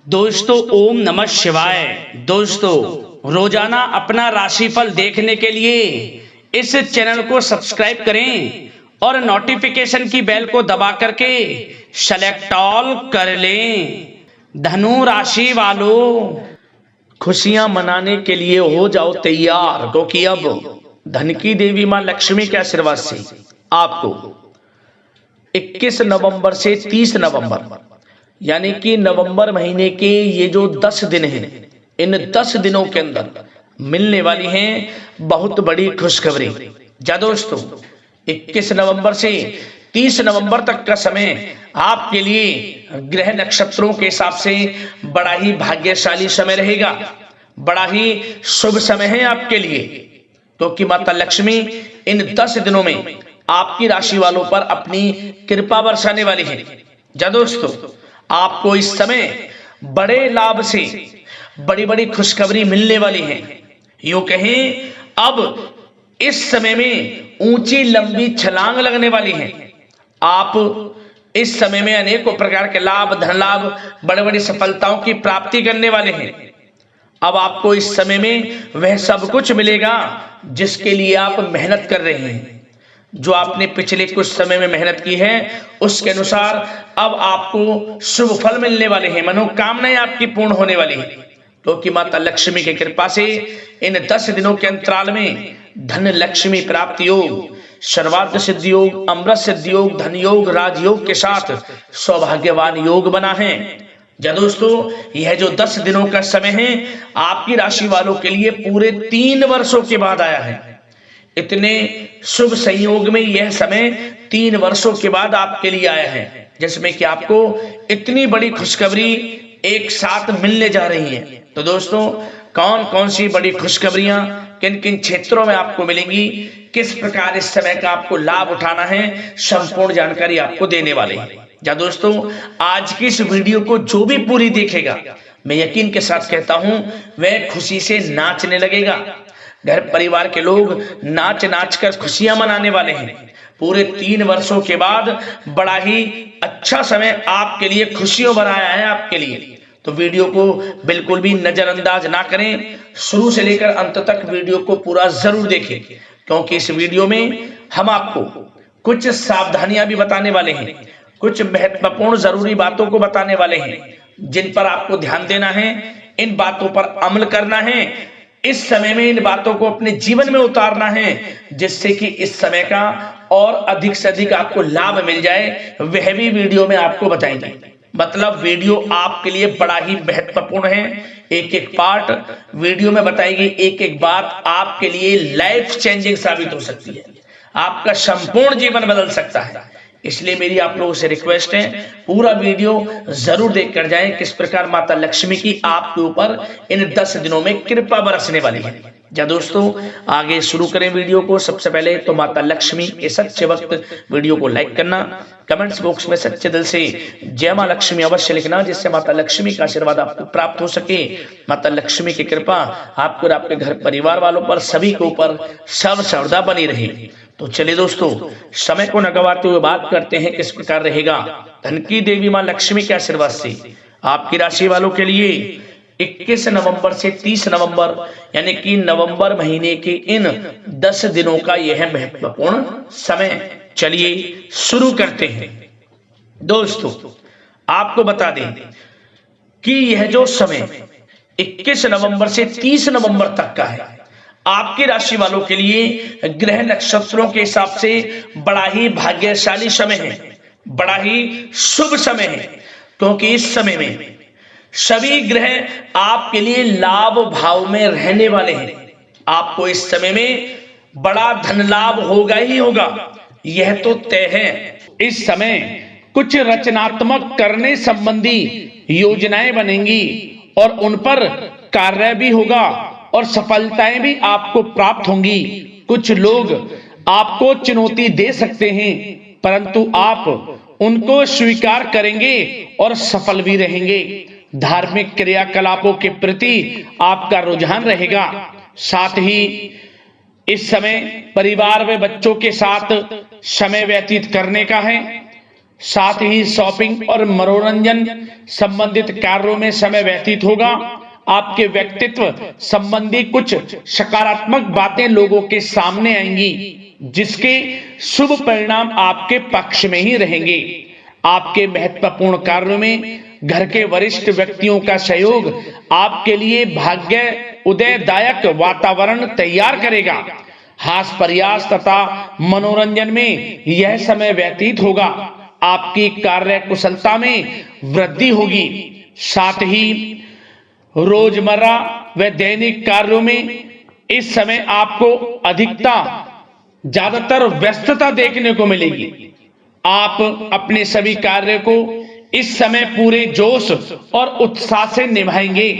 दोस्तों ओम नमः शिवाय। दोस्तों रोजाना अपना राशिफल देखने के लिए इस चैनल को सब्सक्राइब करें और नोटिफिकेशन की बेल को दबा करके सेलेक्ट ऑल कर लें। धनु राशि वालों, खुशियां मनाने के लिए हो जाओ तैयार, क्योंकि अब धन की देवी मां लक्ष्मी के आशीर्वाद से आपको 21 नवंबर से 30 नवंबर यानी कि नवंबर महीने के ये जो 10 दिन हैं, इन 10 दिनों के अंदर मिलने वाली हैं बहुत बड़ी खुशखबरी। जा दोस्तों, 21 नवंबर से 30 नवंबर तक का समय आपके लिए ग्रह नक्षत्रों के हिसाब से बड़ा ही भाग्यशाली समय रहेगा, बड़ा ही शुभ समय है आपके लिए, क्योंकि माता लक्ष्मी इन 10 दिनों में आपकी राशि वालों पर अपनी कृपा बरसाने वाली है। जा दोस्तों, आपको इस समय बड़े लाभ से बड़ी बड़ी खुशखबरी मिलने वाली है। यूं कहें, अब इस समय में ऊंची लंबी छलांग लगने वाली है। आप इस समय में अनेकों प्रकार के लाभ, धन लाभ, बड़ी बड़ी सफलताओं की प्राप्ति करने वाले हैं। अब आपको इस समय में वह सब कुछ मिलेगा जिसके लिए आप मेहनत कर रहे हैं। जो आपने पिछले कुछ समय में मेहनत की है उसके अनुसार अब आपको शुभ फल मिलने वाले हैं, मनोकामनाएं आपकी पूर्ण होने वाली है, क्योंकि माता लक्ष्मी की कृपा से इन 10 दिनों के अंतराल में धन लक्ष्मी प्राप्ति योग, सर्वार्थ सिद्धि योग, अमृत सिद्धि योग, धन योग, राजयोग के साथ सौभाग्यवान योग बना है। जा दोस्तों, यह जो 10 दिनों का समय है आपकी राशि वालों के लिए पूरे 3 वर्षों के बाद आया है। इतने शुभ संयोग में यह समय 3 वर्षों के बाद आपके लिए आया है, जिसमें कि आपको इतनी बड़ी खुशखबरी एक साथ मिलने जा रही है। तो दोस्तों, कौन कौन सी बड़ी खुशखबरियां किन किन क्षेत्रों में आपको मिलेंगी, किस प्रकार इस समय का आपको लाभ उठाना है, संपूर्ण जानकारी आपको देने वाले हैं। जा दोस्तों, आज की इस वीडियो को जो भी पूरी देखेगा, मैं यकीन के साथ कहता हूं वह खुशी से नाचने लगेगा। घर परिवार के लोग नाच नाच कर खुशियां मनाने वाले हैं। पूरे 3 वर्षों के बाद बड़ा ही अच्छा समय आपके लिए खुशियों भरा आया है आपके लिए। तो वीडियो को बिल्कुल भी नजरअंदाज ना करें, शुरू से लेकर अंत तक वीडियो को पूरा जरूर देखें, क्योंकि इस वीडियो में हम आपको कुछ सावधानियां भी बताने वाले हैं, कुछ महत्वपूर्ण जरूरी बातों को बताने वाले हैं जिन पर आपको ध्यान देना है, इन बातों पर अमल करना है, इस समय में इन बातों को अपने जीवन में उतारना है, जिससे कि इस समय का और अधिक से अधिक आपको लाभ मिल जाए। वह भी वीडियो में आपको बताएंगे। मतलब वीडियो आपके लिए बड़ा ही महत्वपूर्ण है। एक एक पार्ट वीडियो में बताएगी, एक एक बात आपके लिए लाइफ चेंजिंग साबित हो सकती है, आपका संपूर्ण जीवन बदल सकता है। इसलिए मेरी आप लोगों से रिक्वेस्ट है, पूरा वीडियो जरूर देख कर जाएं, किस प्रकार माता लक्ष्मी की आपके ऊपर इन 10 दिनों में कृपा बरसने वाली है। जा दोस्तों, आगे शुरू करें वीडियो को। सबसे पहले तो माता लक्ष्मी के सच्चे वक्त वीडियो को लाइक करना, कमेंट्स बॉक्स में सच्चे दिल से जय मां लक्ष्मी अवश्य लिखना, जिससे माता लक्ष्मी का आशीर्वाद आपको प्राप्त हो सके। माता लक्ष्मी की कृपा आपको और आपके घर परिवार वालों पर सभी के ऊपर सर्वदा बनी रहे। तो चलिए दोस्तों, समय को न गवाते हुए बात करते हैं किस प्रकार रहेगा धन की देवी मां लक्ष्मी के आशीर्वाद से आपकी राशि वालों के लिए 21 नवंबर से 30 नवंबर यानी कि नवंबर महीने के इन 10 दिनों का यह महत्वपूर्ण समय। चलिए शुरू करते हैं। दोस्तों, आपको बता दें कि यह जो समय 21 नवंबर से 30 नवंबर तक का है, आपकी राशि वालों के लिए ग्रह नक्षत्रों के हिसाब से बड़ा ही भाग्यशाली समय है, बड़ा ही शुभ समय है, क्योंकि इस समय में सभी ग्रह आपके लिए लाभ भाव में रहने वाले हैं। आपको इस समय में बड़ा धन लाभ होगा ही होगा, यह तो तय है। इस समय कुछ रचनात्मक करने संबंधी योजनाएं बनेंगी और उन पर कार्य भी होगा और सफलताएं भी आपको प्राप्त होंगी। कुछ लोग आपको चुनौती दे सकते हैं, परंतु आप उनको स्वीकार करेंगे और सफल भी रहेंगे। धार्मिक क्रियाकलापों के प्रति आपका रुझान रहेगा। साथ ही इस समय परिवार में बच्चों के साथ समय व्यतीत करने का है। साथ ही शॉपिंग और मनोरंजन संबंधित कार्यों में समय व्यतीत होगा। आपके व्यक्तित्व संबंधी कुछ सकारात्मक बातें लोगों के सामने आएंगी, जिसके शुभ परिणाम आपके पक्ष में ही रहेंगे। आपके महत्वपूर्ण कार्यों में घर के वरिष्ठ व्यक्तियों का सहयोग आपके लिए भाग्य उदयदायक वातावरण तैयार करेगा। हास्य प्रयास तथा मनोरंजन में यह समय व्यतीत होगा। आपकी कार्य कुशलता में वृद्धि होगी। साथ ही रोजमर्रा व दैनिक कार्यों में इस समय आपको ज्यादातर व्यस्तता देखने को मिलेगी। आप अपने सभी कार्य को इस समय पूरे जोश और उत्साह से निभाएंगे।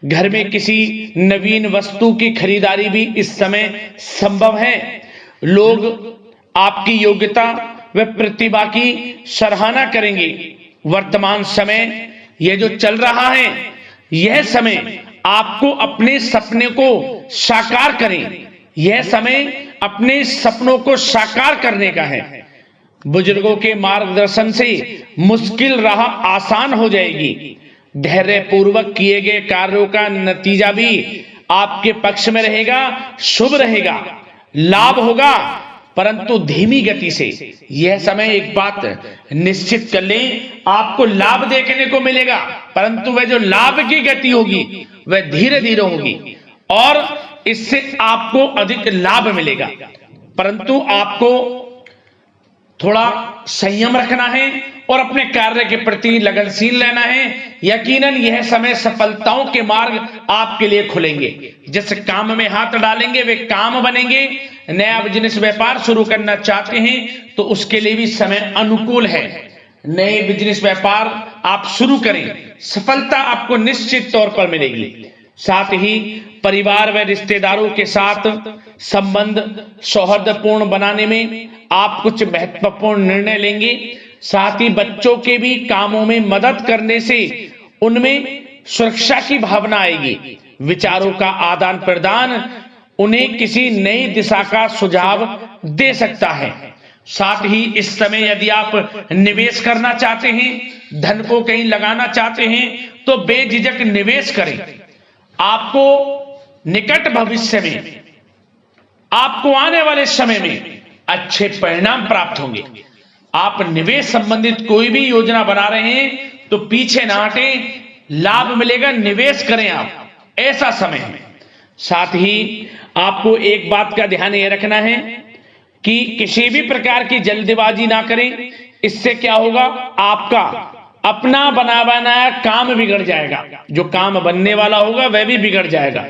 घर में किसी नवीन वस्तु की खरीदारी भी इस समय संभव है। लोग आपकी योग्यता व प्रतिभा की सराहना करेंगे। वर्तमान समय यह जो चल रहा है, यह समय आपको अपने सपने को साकार करें। यह समय अपने सपनों को साकार करने का है। बुजुर्गों के मार्गदर्शन से मुश्किल राह आसान हो जाएगी। धैर्य पूर्वक किए गए कार्यों का नतीजा भी आपके पक्ष में रहेगा, शुभ रहेगा, लाभ होगा, परंतु धीमी गति से। यह समय एक बात निश्चित कर लें, आपको लाभ देखने को मिलेगा, परंतु वह जो लाभ की गति होगी वह धीरे धीरे होगी और इससे आपको अधिक लाभ मिलेगा। परंतु आपको थोड़ा संयम रखना है और अपने कार्य के प्रति लगनशील रहना है। यकीनन यह समय सफलताओं के मार्ग आपके लिए खुलेंगे। जिस काम में हाथ डालेंगे वे काम बनेंगे। नया बिजनेस व्यापार शुरू करना चाहते हैं तो उसके लिए भी समय अनुकूल है। नए बिजनेस व्यापार आप शुरू करें, सफलता आपको निश्चित तौर पर मिलेगी। साथ ही परिवार व रिश्तेदारों के साथ संबंध सौहार्दपूर्ण बनाने में आप कुछ महत्वपूर्ण निर्णय लेंगे। साथ ही बच्चों के भी कामों में मदद करने से उनमें सुरक्षा की भावना आएगी। विचारों का आदान प्रदान उन्हें किसी नई दिशा का सुझाव दे सकता है। साथ ही इस समय यदि आप निवेश करना चाहते हैं, धन को कहीं लगाना चाहते हैं तो बेझिझक निवेश करें। आपको निकट भविष्य में, आपको आने वाले समय में अच्छे परिणाम प्राप्त होंगे। आप निवेश संबंधित कोई भी योजना बना रहे हैं तो पीछे ना हटें, लाभ मिलेगा, निवेश करें आप, ऐसा समय है। साथ ही आपको एक बात का ध्यान यह रखना है कि किसी भी प्रकार की जल्दबाजी ना करें। इससे क्या होगा, आपका अपना बना बनाया काम बिगड़ जाएगा, जो काम बनने वाला होगा वह भी बिगड़ जाएगा।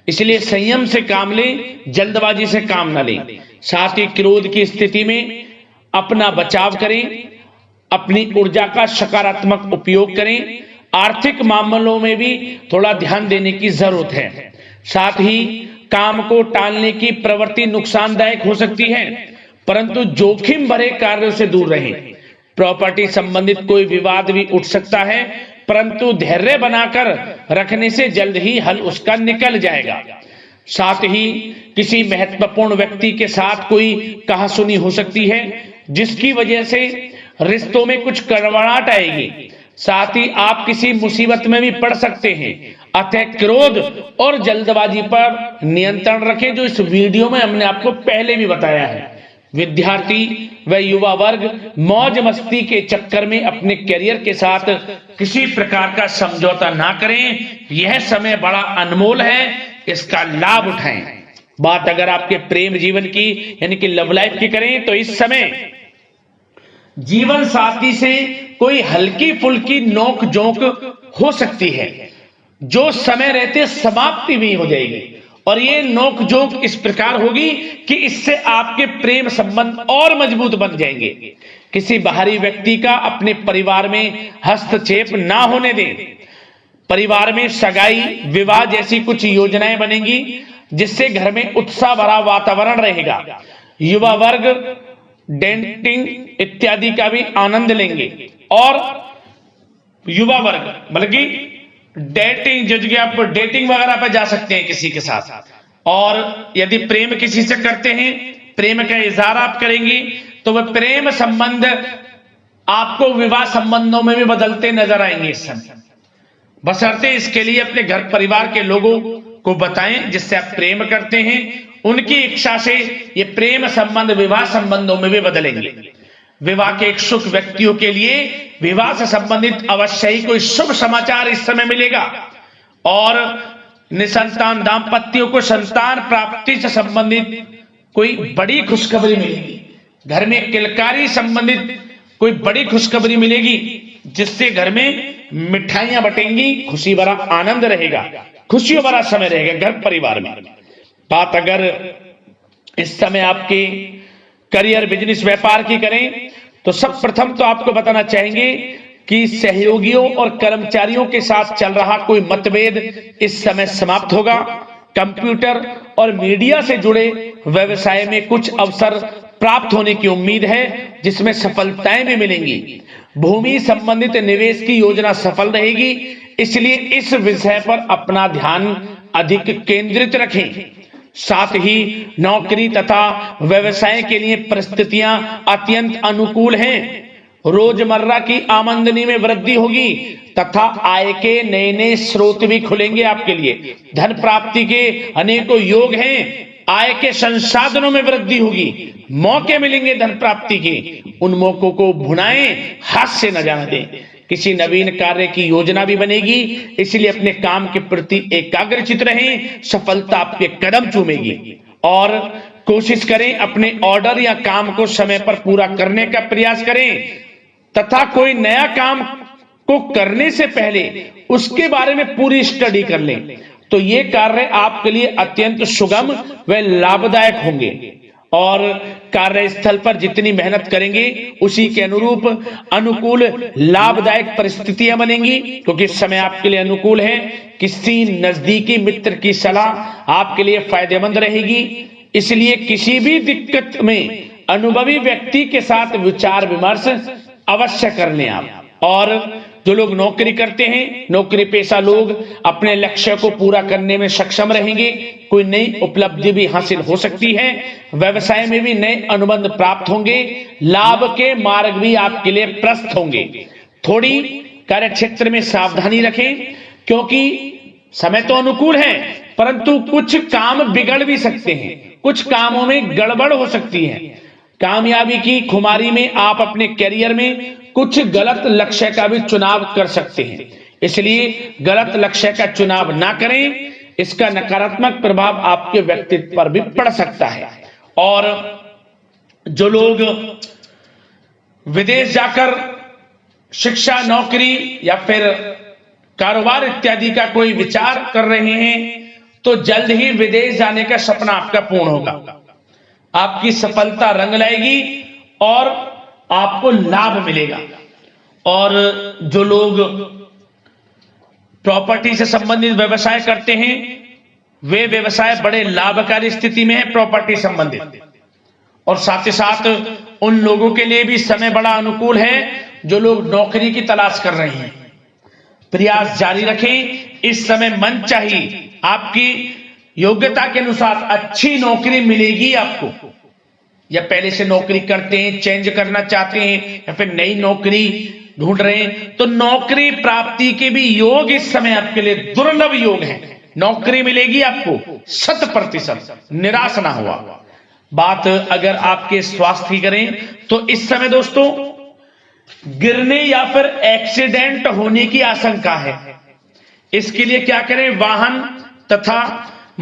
इसलिए संयम से काम लें, जल्दबाजी से काम ना लें। साथ ही क्रोध की स्थिति में अपना बचाव करें, अपनी ऊर्जा का सकारात्मक उपयोग करें। आर्थिक मामलों में भी थोड़ा ध्यान देने की जरूरत है। साथ ही काम को टालने की प्रवृत्ति नुकसानदायक हो सकती है, परंतु जोखिम भरे कार्यों से दूर रहें। प्रॉपर्टी संबंधित कोई विवाद भी उठ सकता है, परंतु धैर्य बनाकर रखने से जल्द ही हल उसका निकल जाएगा। साथ ही किसी महत्वपूर्ण व्यक्ति के साथ कोई कहासुनी हो सकती है, जिसकी वजह से रिश्तों में कुछ कड़वाहट आएगी। साथ ही आप किसी मुसीबत में भी पड़ सकते हैं। अतः क्रोध और जल्दबाजी पर नियंत्रण रखें, जो इस वीडियो में हमने आपको पहले भी बताया है। विद्यार्थी व युवा वर्ग मौज मस्ती के चक्कर में अपने करियर के साथ किसी प्रकार का समझौता ना करें। यह समय बड़ा अनमोल है, इसका लाभ उठाएं। बात अगर आपके प्रेम जीवन की यानी कि लव लाइफ की करें तो इस समय जीवन साथी से कोई हल्की फुल्की नोक झोंक हो सकती है, जो समय रहते समाप्ति भी हो जाएगी। और ये नोक झोंक इस प्रकार होगी कि इससे आपके प्रेम संबंध और मजबूत बन जाएंगे। किसी बाहरी व्यक्ति का अपने परिवार में हस्तक्षेप ना होने दें। परिवार में सगाई, विवाह जैसी कुछ योजनाएं बनेंगी, जिससे घर में उत्साह भरा वातावरण रहेगा। युवा वर्ग डेटिंग इत्यादि का भी आनंद लेंगे। और युवा वर्ग बल्कि डेटिंग, जो आप डेटिंग वगैरह पर जा सकते हैं किसी के साथ। और यदि प्रेम किसी से करते हैं, प्रेम का इजहार आप करेंगे तो वह प्रेम संबंध आपको विवाह संबंधों में भी बदलते नजर आएंगे इस समय। बशर्ते इसके लिए अपने घर परिवार के लोगों को बताएं जिससे आप प्रेम करते हैं, उनकी इच्छा से ये प्रेम संबंध विवाह संबंधों में भी बदलेंगे। विवाह के इच्छुक व्यक्तियों के लिए विवाह से संबंधित अवश्य ही कोई शुभ समाचार इस समय मिलेगा और निसंतान दाम्पत्यों को संतान प्राप्ति से संबंधित कोई बड़ी खुशखबरी मिलेगी। घर में किलकारी संबंधित कोई बड़ी खुशखबरी मिलेगी जिससे घर में मिठाइयां बटेंगी, खुशी भरा आनंद रहेगा, खुशियों भरा समय रहेगा घर परिवार में। बात अगर इस समय आपके करियर बिजनेस व्यापार की करें तो सब प्रथम तो आपको बताना चाहेंगे कि सहयोगियों और कर्मचारियों के साथ चल रहा कोई मतभेद इस समय समाप्त होगा। कंप्यूटर और मीडिया से जुड़े व्यवसाय में कुछ अवसर प्राप्त होने की उम्मीद है जिसमें सफलताएं भी मिलेंगी। भूमि संबंधित निवेश की योजना सफल रहेगी, इसलिए इस विषय पर अपना ध्यान अधिक केंद्रित रखें। साथ ही नौकरी तथा व्यवसाय के लिए परिस्थितियां अत्यंत अनुकूल हैं। रोजमर्रा की आमदनी में वृद्धि होगी तथा आय के नए नए स्रोत भी खुलेंगे आपके लिए। धन प्राप्ति के अनेकों योग हैं। आय के संसाधनों में वृद्धि होगी, मौके मिलेंगे धन प्राप्ति के। उन मौकों को भुनाएं, हाथ से न जाने दें। किसी नवीन कार्य की योजना भी बनेगी, इसलिए अपने काम के प्रति एकाग्रचित रहें। सफलता आपके कदम चूमेगी और कोशिश करें अपने ऑर्डर या काम को समय पर पूरा करने का प्रयास करें तथा कोई नया काम को करने से पहले उसके बारे में पूरी स्टडी कर लें तो ये कार्य आपके लिए अत्यंत सुगम व लाभदायक होंगे। और कार्यस्थल पर जितनी मेहनत करेंगे उसी के अनुरूप अनुकूल लाभदायक परिस्थितियां बनेंगी, क्योंकि समय आपके लिए अनुकूल है। किसी नजदीकी मित्र की सलाह आपके लिए फायदेमंद रहेगी, इसलिए किसी भी दिक्कत में अनुभवी व्यक्ति के साथ विचार विमर्श अवश्य कर लें आप। और जो लोग नौकरी करते हैं, नौकरी पेशा लोग अपने लक्ष्य को पूरा करने में सक्षम रहेंगे। कोई नई उपलब्धि भी हासिल हो सकती है। व्यवसाय में भी नए अनुबंध प्राप्त होंगे। लाभ के मार्ग भी आपके लिए प्रशस्त होंगे। थोड़ी कार्य क्षेत्र में सावधानी रखें, क्योंकि समय तो अनुकूल है परंतु कुछ काम बिगड़ भी सकते हैं, कुछ कामों में गड़बड़ हो सकती है। कामयाबी की खुमारी में आप अपने करियर में कुछ गलत लक्ष्य का भी चुनाव कर सकते हैं, इसलिए गलत लक्ष्य का चुनाव ना करें। इसका नकारात्मक प्रभाव आपके व्यक्तित्व पर भी पड़ सकता है। और जो लोग विदेश जाकर शिक्षा, नौकरी या फिर कारोबार इत्यादि का कोई विचार कर रहे हैं तो जल्द ही विदेश जाने का सपना आपका पूर्ण होगा। आपकी सफलता रंग लाएगी और आपको लाभ मिलेगा। और जो लोग प्रॉपर्टी से संबंधित व्यवसाय करते हैं वे व्यवसाय बड़े लाभकारी स्थिति में है प्रॉपर्टी संबंधित। और साथ ही साथ उन लोगों के लिए भी समय बड़ा अनुकूल है जो लोग नौकरी की तलाश कर रहे हैं। प्रयास जारी रखें। इस समय मन चाहिए आपकी योग्यता के अनुसार अच्छी नौकरी मिलेगी आपको। या पहले से नौकरी करते हैं, चेंज करना चाहते हैं या फिर नई नौकरी ढूंढ रहे हैं तो नौकरी प्राप्ति के भी योग इस समय आपके लिए दुर्लभ योग हैं। नौकरी मिलेगी आपको 100%, निराश ना हुआ। बात अगर आपके स्वास्थ्य की करें तो इस समय दोस्तों गिरने या फिर एक्सीडेंट होने की आशंका है। इसके लिए क्या करें? वाहन तथा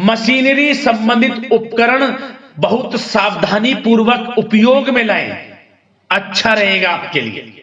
मशीनरी संबंधित उपकरण बहुत सावधानी पूर्वक उपयोग में लाएं, अच्छा रहेगा आपके लिए।